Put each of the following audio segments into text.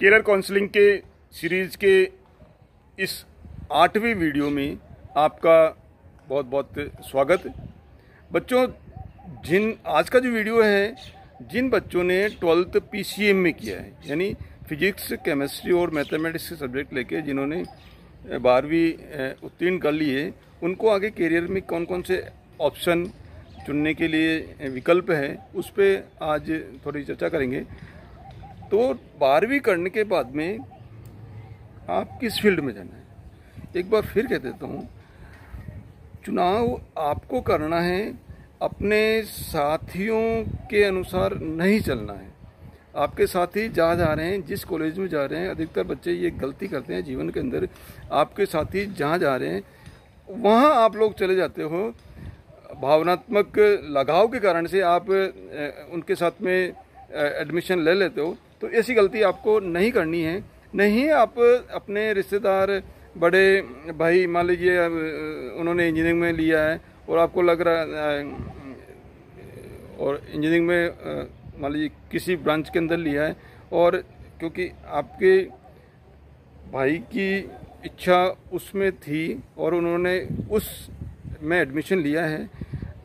Career counselling के series के इस 8वीं वीडियो में आपका बहुत बहुत स्वागत। बच्चों, आज का जो वीडियो है, जिन बच्चों ने 12th PCM में किया है, यानी फिजिक्स, केमिस्ट्री और मैथमेटिक्स के सब्जेक्ट लेके जिन्होंने 12वीं उत्तीर्ण कर ली है, उनको आगे कैरियर में कौन कौन से ऑप्शन चुनने के लिए विकल्प है, उस पर आज थोड़ी चर्चा करेंगे। तो 12वीं करने के बाद में आप किस फील्ड में जाना है, एक बार फिर कह देता हूँ, चुनाव आपको करना है, अपने साथियों के अनुसार नहीं चलना है। आपके साथी जहाँ जा रहे हैं, जिस कॉलेज में जा रहे हैं, अधिकतर बच्चे ये गलती करते हैं जीवन के अंदर। आपके साथी जहाँ जा रहे हैं वहाँ आप लोग चले जाते हो, भावनात्मक लगाव के कारण से आप उनके साथ में एडमिशन ले लेते हो। तो ऐसी गलती आपको नहीं करनी है। नहीं, आप अपने रिश्तेदार, बड़े भाई, मान लीजिए उन्होंने इंजीनियरिंग में लिया है और आपको लग रहा है, और इंजीनियरिंग में मान लीजिए किसी ब्रांच के अंदर लिया है, और क्योंकि आपके भाई की इच्छा उसमें थी और उन्होंने उस में एडमिशन लिया है,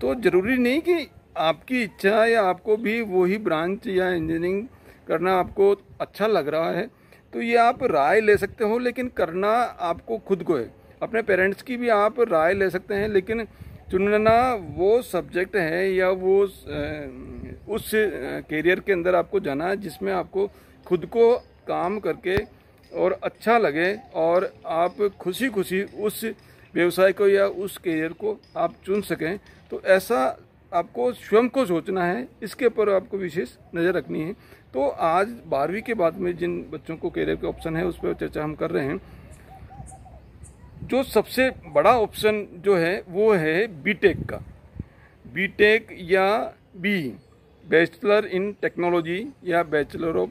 तो ज़रूरी नहीं कि आपकी इच्छा या आपको भी वही ब्रांच या इंजीनियरिंग करना आपको अच्छा लग रहा है तो ये आप राय ले सकते हो, लेकिन करना आपको खुद को है। अपने पेरेंट्स की भी आप राय ले सकते हैं, लेकिन चुनना वो सब्जेक्ट है या वो उस कैरियर के अंदर आपको जाना है जिसमें आपको खुद को काम करके और अच्छा लगे और आप खुशी खुशी उस व्यवसाय को या उस कैरियर को आप चुन सकें। तो ऐसा आपको स्वयं को सोचना है, इसके ऊपर आपको विशेष नज़र रखनी है। तो आज 12वीं के बाद में जिन बच्चों को कैरियर का ऑप्शन है उस पर चर्चा हम कर रहे हैं। जो सबसे बड़ा ऑप्शन जो है वो है बीटेक का। बीटेक या बी, बैचलर इन टेक्नोलॉजी या बैचलर ऑफ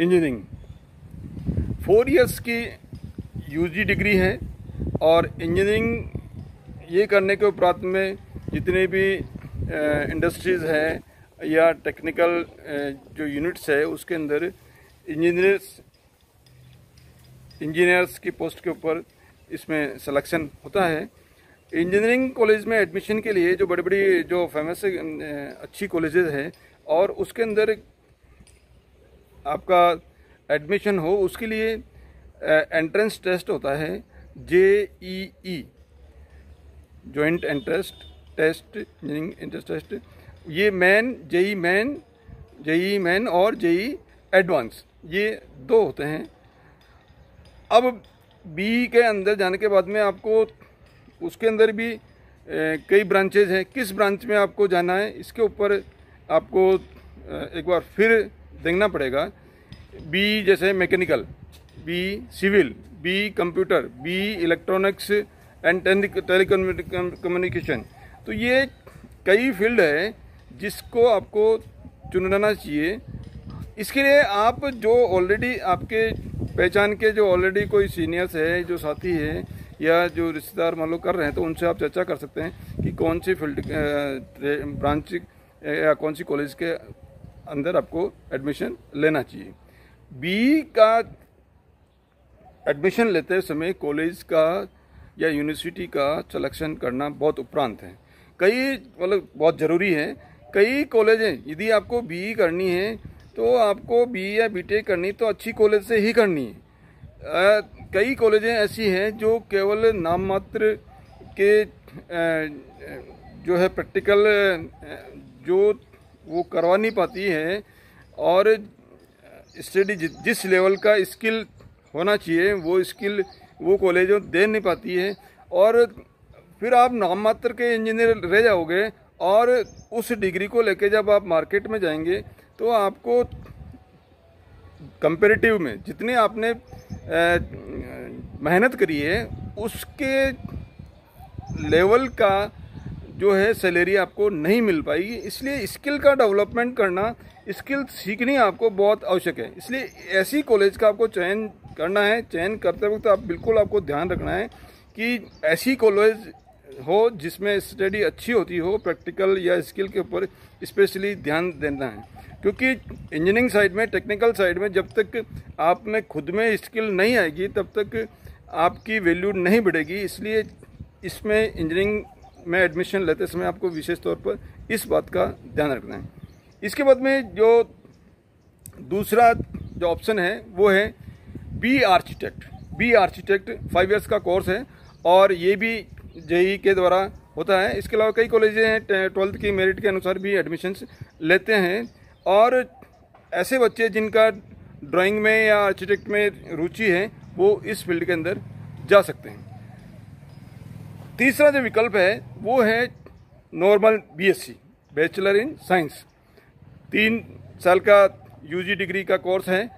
इंजीनियरिंग, 4 इयर्स की यूजी डिग्री है। और इंजीनियरिंग ये करने के उपरांत में जितने भी इंडस्ट्रीज़ है या टेक्निकल जो यूनिट्स है उसके अंदर इंजीनियर्स की पोस्ट के ऊपर इसमें सिलेक्शन होता है। इंजीनियरिंग कॉलेज में एडमिशन के लिए जो बड़ी बड़ी जो फेमस अच्छी कॉलेजेस हैं और उसके अंदर आपका एडमिशन हो, उसके लिए एंट्रेंस टेस्ट होता है, JEE, joint entrance test, engineering entrance test. ये जेई मेन और जेई एडवांस, ये 2 होते हैं। अब बी के अंदर जाने के बाद में आपको उसके अंदर भी कई ब्रांचेज हैं। किस ब्रांच में आपको जाना है इसके ऊपर आपको एक बार फिर देखना पड़ेगा। बी जैसे mechanical, B civil, B computer, B electronics and telecommunication. तो ये कई फील्ड है जिसको आपको चुनना चाहिए। इसके लिए आप जो ऑलरेडी आपके पहचान के जो ऑलरेडी कोई सीनियर्स है, जो साथी है या जो रिश्तेदार मान लो कर रहे हैं, तो उनसे आप चर्चा कर सकते हैं कि कौन सी फील्ड ब्रांच या कौन सी कॉलेज के अंदर आपको एडमिशन लेना चाहिए। बी का एडमिशन लेते समय कॉलेज का या यूनिवर्सिटी का सिलेक्शन करना बहुत उपरांत है। कई मतलब बहुत ज़रूरी है। कई कॉलेज हैं, यदि आपको BE करनी है तो आपको BE या BTech करनी तो अच्छी कॉलेज से ही करनी है। कई कॉलेजें ऐसी हैं जो केवल नाम मात्र के जो है प्रैक्टिकल जो वो करवा नहीं पाती है, और स्टडी जिस लेवल का स्किल होना चाहिए वो स्किल वो कॉलेजों दे नहीं पाती है, और फिर आप नाम मात्र के इंजीनियर रह जाओगे। और उस डिग्री को लेके जब आप मार्केट में जाएंगे तो आपको कंपैरेटिव में जितने आपने मेहनत करी है उसके लेवल का जो है सैलरी आपको नहीं मिल पाएगी। इसलिए स्किल का डेवलपमेंट करना, स्किल सीखनी आपको बहुत आवश्यक है। इसलिए ऐसी कॉलेज का आपको चयन करना है। चयन करते वक्त आप बिल्कुल आपको ध्यान रखना है कि ऐसी कॉलेज हो जिसमें स्टडी अच्छी होती हो, प्रैक्टिकल या स्किल के ऊपर स्पेशली ध्यान देना है। क्योंकि इंजीनियरिंग साइड में, टेक्निकल साइड में जब तक आप में खुद में स्किल नहीं आएगी तब तक आपकी वैल्यू नहीं बढ़ेगी। इसलिए इसमें इंजीनियरिंग में एडमिशन लेते समय आपको विशेष तौर पर इस बात का ध्यान रखना है। इसके बाद में जो दूसरा जो ऑप्शन है वो है B architect. B architect 5 years का कोर्स है और ये भी जेईई के द्वारा होता है। इसके अलावा कई कॉलेजें हैं 12th की मेरिट के अनुसार भी एडमिशन्स लेते हैं और ऐसे बच्चे जिनका ड्राइंग में या आर्किटेक्ट में रुचि है वो इस फील्ड के अंदर जा सकते हैं। तीसरा जो विकल्प है वो है normal BSc, bachelor in science. 3 साल का यूजी डिग्री का कोर्स है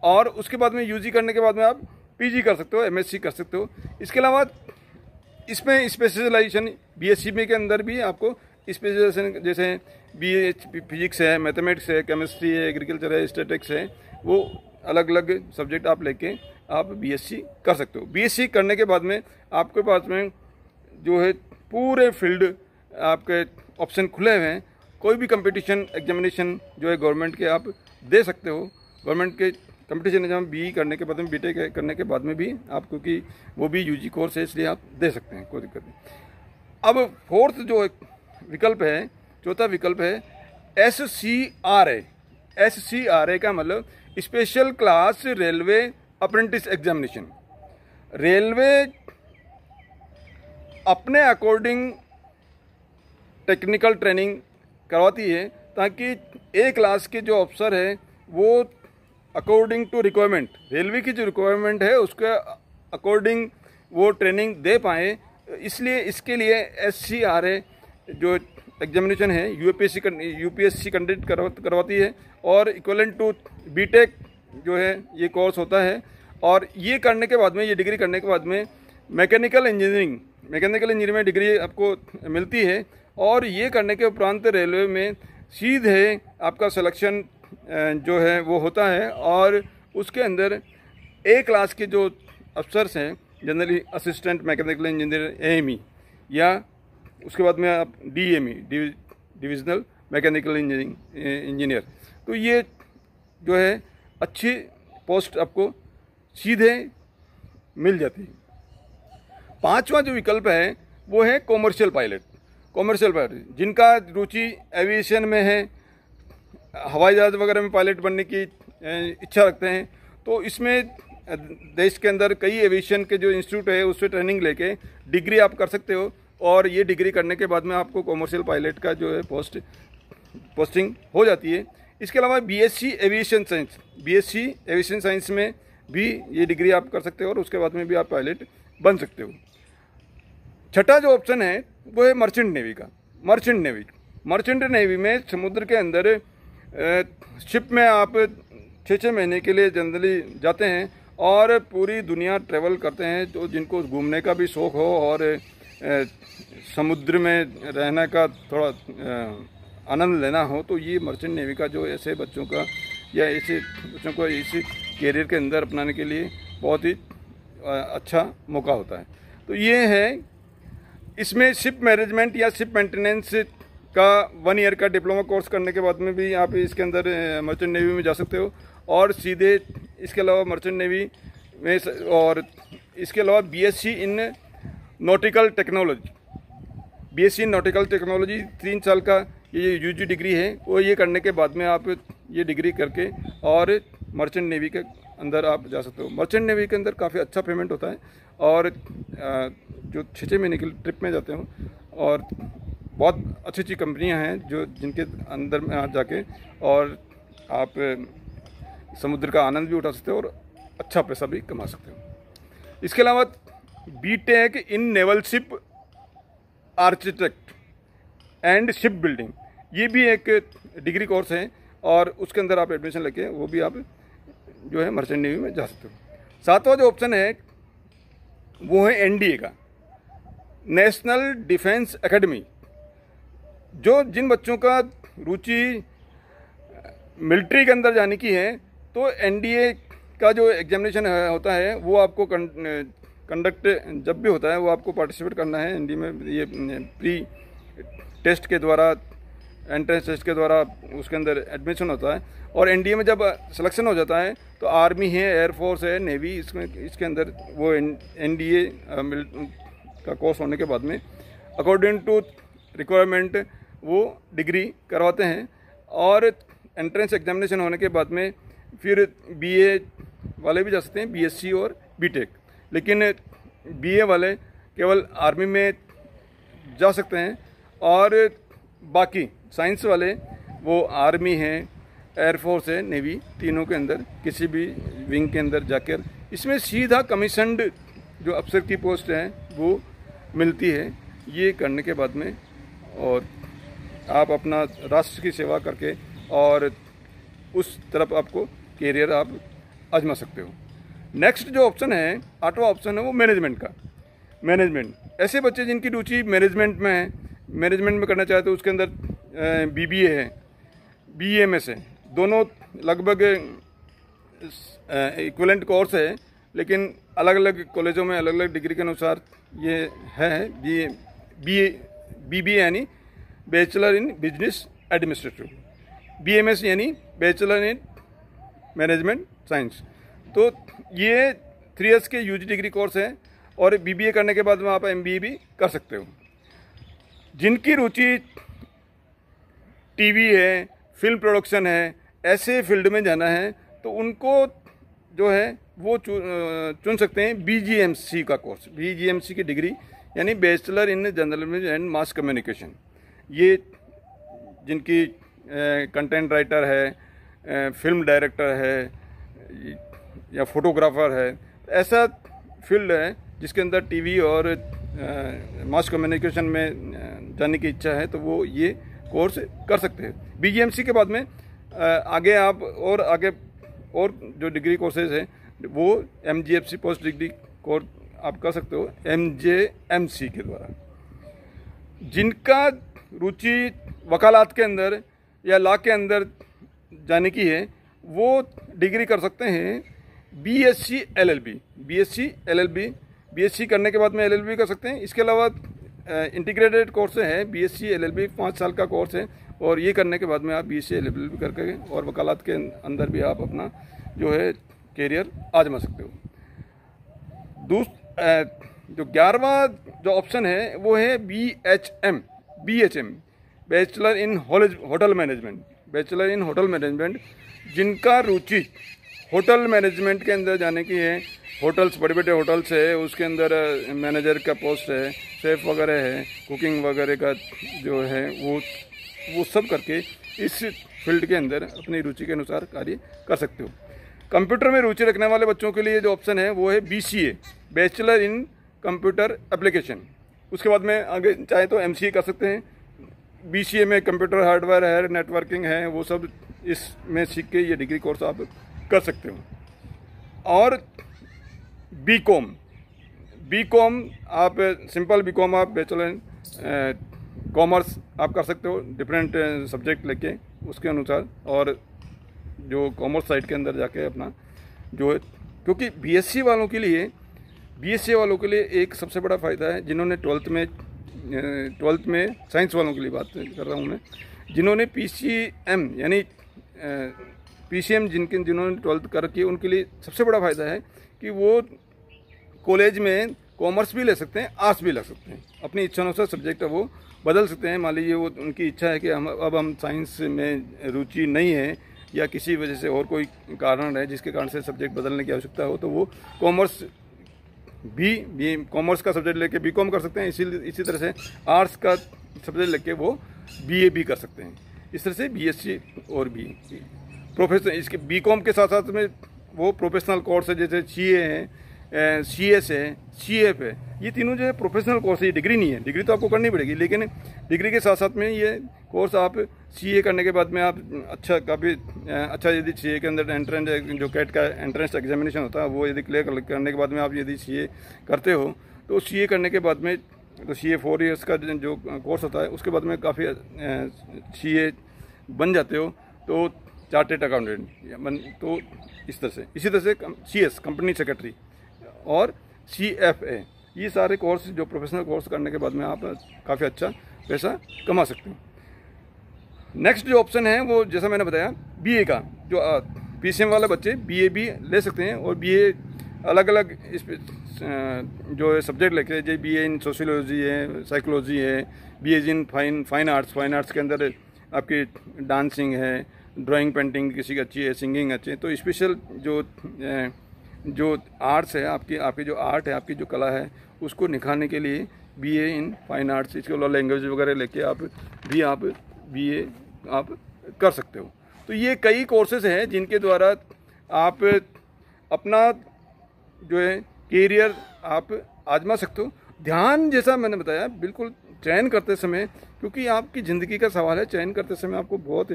और उसके बाद में यूजी करने के बाद में आप पीजी कर सकते हो, एमएससी कर सकते हो। इसके अलावा इसमें स्पेशलाइजेशन बीएससी में के अंदर भी आपको स्पेशलाइजेशन, जैसे बीएच फिजिक्स है, मैथमेटिक्स है, केमिस्ट्री है, एग्रीकल्चर है, स्टैटिक्स है, वो अलग अलग सब्जेक्ट आप लेके आप बीएससी कर सकते हो। बीएससी करने के बाद में आपके पास में जो है पूरे फील्ड आपके ऑप्शन खुले हुए हैं। कोई भी कंपटीशन एग्जामिनेशन जो है गवर्नमेंट के आप दे सकते हो। गवर्नमेंट के कंपटीशन एग्जाम बी करने के बाद में, बीटेक करने के बाद में भी आप, क्योंकि वो भी यूजी कोर्स है इसलिए आप दे सकते हैं, कोई दिक्कत नहीं। अब फोर्थ जो विकल्प है, चौथा विकल्प है SCRA। SCRA का मतलब special class railway apprentice examination. Railway अपने अकॉर्डिंग टेक्निकल ट्रेनिंग करवाती है ताकि ए क्लास के जो अफसर है वो अकॉर्डिंग टू रिक्वायरमेंट, रेलवे की जो रिक्वायरमेंट है उसके अकॉर्डिंग वो ट्रेनिंग दे पाए। इसलिए इसके लिए SCRA जो एग्जामिनेशन है यूपीएससी कंडक्ट करवाती है और इक्वलेंट टू बीटेक जो है ये कोर्स होता है। और ये करने के बाद में, ये डिग्री करने के बाद में मैकेनिकल इंजीनियरिंग में डिग्री आपको मिलती है और ये करने के उपरांत रेलवे में सीधे आपका सिलेक्शन जो है वो होता है और उसके अंदर ए क्लास के जो अफसर्स हैं, generally assistant mechanical engineer AME, या उसके बाद में आप DME, डिविजनल मैकेनिकल इंजीनियर, तो ये जो है अच्छी पोस्ट आपको सीधे मिल जाती है। पांचवा जो विकल्प है वो है कॉमर्शियल पायलट। जिनका रुचि एविएशन में है, हवाई जहाज वगैरह में पायलट बनने की इच्छा रखते हैं, तो इसमें देश के अंदर कई एविएशन के जो इंस्टीट्यूट है उससे ट्रेनिंग लेके डिग्री आप कर सकते हो और ये डिग्री करने के बाद में आपको कॉमर्शियल पायलट का जो है पोस्टिंग हो जाती है। इसके अलावा बीएससी एविएशन साइंस में भी ये डिग्री आप कर सकते हो और उसके बाद में भी आप पायलट बन सकते हो। छठा जो ऑप्शन है वो है मर्चेंट नेवी का। मर्चेंट नेवी में समुद्र के अंदर शिप में आप 6 महीने के लिए जनरली जाते हैं और पूरी दुनिया ट्रैवल करते हैं। तो जिनको घूमने का भी शौक़ हो और समुद्र में रहने का थोड़ा आनंद लेना हो तो ये मर्चेंट नेवी का जो ऐसे बच्चों का या ऐसे बच्चों को इस कैरियर के अंदर अपनाने के लिए बहुत ही अच्छा मौका होता है। तो ये है, इसमें शिप मैनेजमेंट या शिप मेंटेनेंस का 1 ईयर का डिप्लोमा कोर्स करने के बाद में भी आप इसके अंदर मर्चेंट नेवी में जा सकते हो और सीधे इसके अलावा मर्चेंट नेवी में और इसके अलावा बीएससी इन नॉटिकल टेक्नोलॉजी 3 साल का ये यूजी डिग्री है। वो ये करने के बाद में आप ये डिग्री करके और मर्चेंट नेवी के अंदर आप जा सकते हो। मर्चेंट नेवी के अंदर काफ़ी अच्छा पेमेंट होता है और जो 6 महीने के ट्रिप में जाते हो और बहुत अच्छी कंपनियां हैं जो जिनके अंदर में आप जाके और आप समुद्र का आनंद भी उठा सकते हो और अच्छा पैसा भी कमा सकते हो। इसके अलावा BTech in naval ship architect and ship building, ये भी एक डिग्री कोर्स है और उसके अंदर आप एडमिशन लेके वो भी आप जो है मर्चेंट नेवी में जा सकते हो। 7वां जो ऑप्शन है वो है NDA का, नेशनल डिफेंस एकेडमी। जो जिन बच्चों का रुचि मिलिट्री के अंदर जाने की है तो NDA का जो एग्जामिनेशन होता है वो आपको कंडक्ट जब भी होता है वो आपको पार्टिसिपेट करना है। NDA में ये प्री टेस्ट के द्वारा एंट्रेंस टेस्ट के द्वारा उसके अंदर एडमिशन होता है। और एनडीए में जब सिलेक्शन हो जाता है तो आर्मी है, एयरफोर्स है, नेवी, इसके अंदर वो एनडीए का कोर्स होने के बाद में अकॉर्डिंग टू रिक्वायरमेंट वो डिग्री करवाते हैं। और एंट्रेंस एग्जामिनेशन होने के बाद में फिर बीए वाले भी जा सकते हैं, बीएससी और बीटेक। लेकिन बीए वाले केवल आर्मी में जा सकते हैं और बाकी साइंस वाले वो आर्मी है, एयरफोर्स है, नेवी, तीनों के अंदर किसी भी विंग के अंदर जाकर इसमें सीधा कमीशन्ड जो अफसर की पोस्ट है वो मिलती है। ये करने के बाद में और आप अपना राष्ट्र की सेवा करके और उस तरफ आपको कैरियर आप आजमा सकते हो। नेक्स्ट जो ऑप्शन है, 8वां ऑप्शन है वो मैनेजमेंट का। मैनेजमेंट, ऐसे बच्चे जिनकी रुचि मैनेजमेंट में है, मैनेजमेंट में करना चाहते हो, उसके अंदर बीबीए है, बीएमएस है, दोनों लगभग इक्विवेलेंट कोर्स है, लेकिन अलग अलग कॉलेजों में अलग अलग डिग्री के अनुसार ये है। बीबीए यानी bachelor in business administrative, BMS यानी बैचलर इन मैनेजमेंट साइंस। तो ये 3 इयर्स के यूजी डिग्री कोर्स है और बीबीए करने के बाद में आप एमबीए भी कर सकते हो। जिनकी रुचि टीवी है, फिल्म प्रोडक्शन है, ऐसे फील्ड में जाना है तो उनको जो है वो चुन सकते हैं बीजीएमसी का कोर्स। बीजीएमसी की डिग्री यानी bachelor in journalism and mass communication. ये जिनकी कंटेंट राइटर है, फिल्म डायरेक्टर है या फोटोग्राफर है, ऐसा फील्ड है जिसके अंदर टीवी और मास कम्युनिकेशन में जाने की इच्छा है तो वो ये कोर्स कर सकते हैं। बीजीएमसी के बाद में आगे आप आगे जो डिग्री कोर्सेज हैं वो एमजीएफसी पोस्ट डिग्री कोर्स आप कर सकते हो एमजेएमसी के द्वारा। जिनका रुचि वकालत के अंदर या लॉ के अंदर जाने की है वो डिग्री कर सकते हैं बीएससी एलएलबी। बीएससी करने के बाद में एलएलबी कर सकते हैं। इसके अलावा इंटीग्रेटेड कोर्स है, बीएससी एलएलबी 5 साल का कोर्स है और ये करने के बाद में आप बीएससी एलएलबी करके और वकालत के अंदर भी आप अपना जो है कैरियर आजमा सकते हो। जो 11वां जो ऑप्शन है वो है BHM, bachelor in hotel management. जिनका रुचि होटल मैनेजमेंट के अंदर जाने की है, होटल्स, बड़े बड़े होटल्स है, उसके अंदर मैनेजर का पोस्ट है, शेफ वगैरह है, कुकिंग वगैरह का जो है वो सब करके इस फील्ड के अंदर अपनी रुचि के अनुसार कार्य कर सकते हो। कंप्यूटर में रुचि रखने वाले बच्चों के लिए जो ऑप्शन है वो है BCA, bachelor in computer application. उसके बाद में आगे चाहे तो एमसीए कर सकते हैं। बीसीए में कंप्यूटर हार्डवेयर है, नेटवर्किंग है, वो सब इसमें सीख के ये डिग्री कोर्स आप कर सकते हो। और बीकॉम आप सिंपल बीकॉम आप बैचलर इन कॉमर्स आप कर सकते हो, डिफरेंट सब्जेक्ट लेके उसके अनुसार। और जो कॉमर्स साइड के अंदर जाके अपना जो है, क्योंकि बीएससी वालों के लिए एक सबसे बड़ा फ़ायदा है जिन्होंने ट्वेल्थ में साइंस वालों के लिए बात कर रहा हूँ मैं, जिन्होंने पीसीएम यानी पीसीएम जिन्होंने 12th कर रखी है उनके लिए सबसे बड़ा फ़ायदा है कि वो कॉलेज में कॉमर्स भी ले सकते हैं, आर्ट्स भी ले सकते हैं, अपनी इच्छा अनुसार सब्जेक्ट वो बदल सकते हैं। मान लीजिए वो उनकी इच्छा है कि हम साइंस में रुचि नहीं है या किसी वजह से और कोई कारण है जिसके कारण से सब्जेक्ट बदलने की आवश्यकता हो तो वो कॉमर्स का सब्जेक्ट लेके बीकॉम कर सकते हैं। इसी तरह से आर्ट्स का सब्जेक्ट लेके वो बीए भी कर सकते हैं। इस तरह से बीएससी और बी प्रोफेशनल, इसके बीकॉम के साथ साथ में वो प्रोफेशनल कोर्स है, जैसे सीए है, सीएस है, सीएफ है, ये तीनों जो है प्रोफेशनल कोर्स है। ये डिग्री नहीं है, डिग्री तो आपको करनी पड़ेगी, लेकिन डिग्री के साथ साथ में ये कोर्स आप सीए करने के बाद में आप काफ़ी अच्छा यदि सीए के अंदर एंट्रेंस जो कैट का एंट्रेंस एग्जामिनेशन होता है वो यदि क्लियर करने के बाद में आप यदि सीए करते हो तो सीए करने के बाद में तो सीए 4 इयर्स का जो कोर्स होता है उसके बाद में काफ़ी सीए बन जाते हो तो चार्टेड अकाउंटेंट तो इसी तरह से सीएस कंपनी सेक्रेटरी और सीएफए, ये सारे कोर्स जो प्रोफेशनल कोर्स करने के बाद में आप काफ़ी अच्छा पैसा कमा सकते हो। नेक्स्ट जो ऑप्शन है वो जैसा मैंने बताया बीए का, जो पीसीएम वाले बच्चे बीए भी ले सकते हैं और बीए अलग अलग इस जो है सब्जेक्ट लेके, जैसे बीए इन सोशियोलॉजी है, साइकोलॉजी है, बीए इन फाइन आर्ट्स के अंदर आपकी डांसिंग है, ड्राइंग पेंटिंग किसी की अच्छी है, सिंगिंग अच्छी है। तो स्पेशल जो आर्ट्स है आपकी जो आर्ट है, आपकी जो कला है, उसको निखारने के लिए बीए इन फाइन आर्ट्स, इसके अलावा लैंग्वेज वगैरह लेके आप बीए आप कर सकते हो। तो ये कई कोर्सेज हैं जिनके द्वारा आप अपना जो है कैरियर आप आजमा सकते हो। ध्यान जैसा मैंने बताया बिल्कुल चयन करते समय, क्योंकि आपकी ज़िंदगी का सवाल है, चयन करते समय आपको बहुत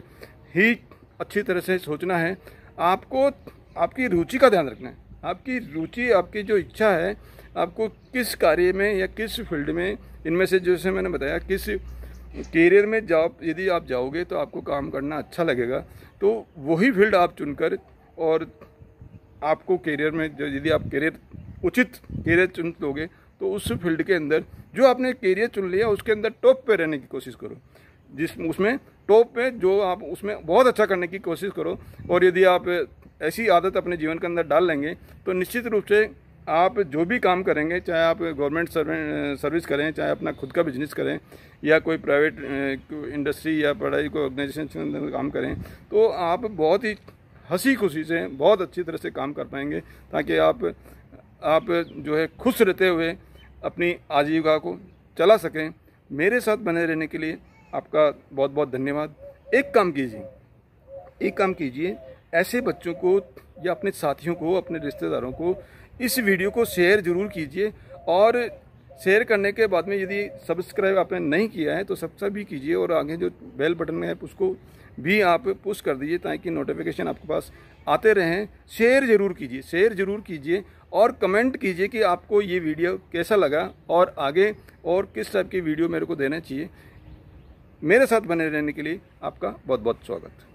ही अच्छी तरह से सोचना है। आपको आपकी रुचि का ध्यान रखना है। आपकी रुचि, आपकी जो इच्छा है, आपको किस कार्य में या किस फील्ड में, इनमें से जैसे मैंने बताया किस कैरियर में यदि आप जाओगे तो आपको काम करना अच्छा लगेगा, तो वही फील्ड आप चुनकर, और आपको कैरियर में यदि आप उचित कैरियर चुन लोगे तो उस फील्ड के अंदर जो आपने कैरियर चुन लिया उसके अंदर टॉप पे रहने की कोशिश करो, उसमें टॉप पे जो आप उसमें बहुत अच्छा करने की कोशिश करो। और यदि आप ऐसी आदत अपने जीवन के अंदर डाल लेंगे तो निश्चित रूप से आप जो भी काम करेंगे, चाहे आप गवर्नमेंट सर्विस करें, चाहे अपना खुद का बिजनेस करें, या कोई प्राइवेट इंडस्ट्री या पढ़ाई कोई ऑर्गेनाइजेशन के अंदर काम करें, तो आप बहुत ही हंसी खुशी से बहुत अच्छी तरह से काम कर पाएंगे, ताकि आप जो है खुश रहते हुए अपनी आजीविका को चला सकें। मेरे साथ बने रहने के लिए आपका बहुत बहुत धन्यवाद। एक काम कीजिए, ऐसे बच्चों को या अपने साथियों को, अपने रिश्तेदारों को इस वीडियो को शेयर ज़रूर कीजिए, और शेयर करने के बाद में यदि सब्सक्राइब आपने नहीं किया है तो सब्सक्राइब भी कीजिए, और आगे जो बेल बटन है उसको भी आप पुश कर दीजिए ताकि नोटिफिकेशन आपके पास आते रहें। शेयर ज़रूर कीजिए और कमेंट कीजिए कि आपको ये वीडियो कैसा लगा और आगे और किस टाइप की वीडियो मेरे को देना चाहिए। मेरे साथ बने रहने के लिए आपका बहुत बहुत स्वागत।